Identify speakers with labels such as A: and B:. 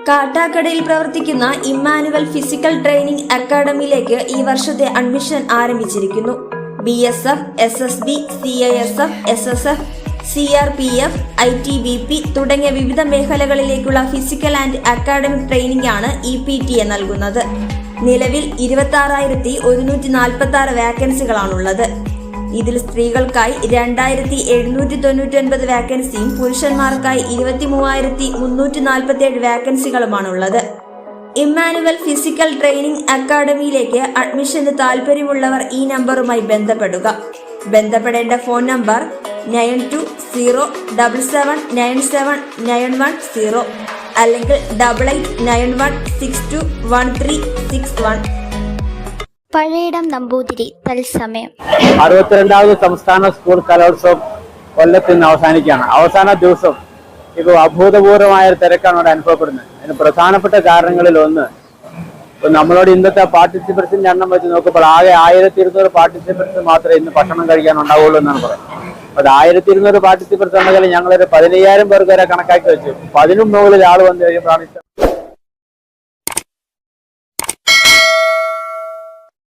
A: കാട്ടാക്കടയിൽ പ്രവർത്തിക്കുന്ന Emmanuel physical training അക്കാദമിയിലേക്ക് ഈ വർഷത്തെ അഡ്മിഷൻ ആരംഭിച്ചിരിക്കുന്നു. BSF, SSB, CISF, SSF, CRPF, ITBP തുടങ്ങിയ വിവിധ മേഖലകളിലേക്കുള്ള ഫിസിക്കൽ ആൻഡ് അക്കാദമിക് ട്രെയിനിംഗ് ആണ് EPTA നൽകുന്നത്. നിലവിൽ 26,146 വാക്കൻസികളാണുള്ളത്. ഇതിൽ സ്ത്രീകൾക്കായി 2,799 വാക്കൻസിയും പുരുഷന്മാർക്കായി 23,347 വാക്കൻസികളുമാണുള്ളത്. ഇമ്മാനുവൽ ഫിസിക്കൽ ട്രെയിനിംഗ് അക്കാദമിയിലേക്ക് അഡ്മിഷന് താൽപര്യമുള്ളവർ ഈ നമ്പറുമായി ബന്ധപ്പെടുക. ബന്ധപ്പെടേണ്ട ഫോൺ നമ്പർ 9207797910 അല്ലെങ്കിൽ 8891621361.
B: പഴയിടം നമ്പൂതിരി തത്സമയം.
C: 62ാമത് സംസ്ഥാന സ്കൂൾ കലോത്സവം കൊല്ലത്ത് നിന്ന് അവസാനിക്കുകയാണ്. അവസാന ദിവസം ഇപ്പോൾ അഭൂതപൂർവമായ ഒരു തിരക്കാണ് ഇവിടെ അനുഭവപ്പെടുന്നത്. അതിന് പ്രധാനപ്പെട്ട കാരണങ്ങളിൽ ഒന്ന്, ഇപ്പൊ നമ്മളോട് ഇന്നത്തെ പാർട്ടിസിപ്പൻസിന്റെ എണ്ണം വെച്ച് നോക്കുമ്പോൾ ആകെ 1,200 പാർട്ടിസിപ്പൻസ് മാത്രമേ ഇന്ന് ഭക്ഷണം കഴിക്കാൻ ഉണ്ടാവുള്ളൂ എന്നാണ് പറയുന്നത്. അത് 1,200 പാർട്ടിസിപ്പൻസ് ഉണ്ടെങ്കിൽ ഞങ്ങളൊരു 15,000 പേർക്ക് വരെ കണക്കാക്കി വെച്ചു. 10 മുകളിൽ ആൾ വന്നു കഴിയുമ്പോഴാണ്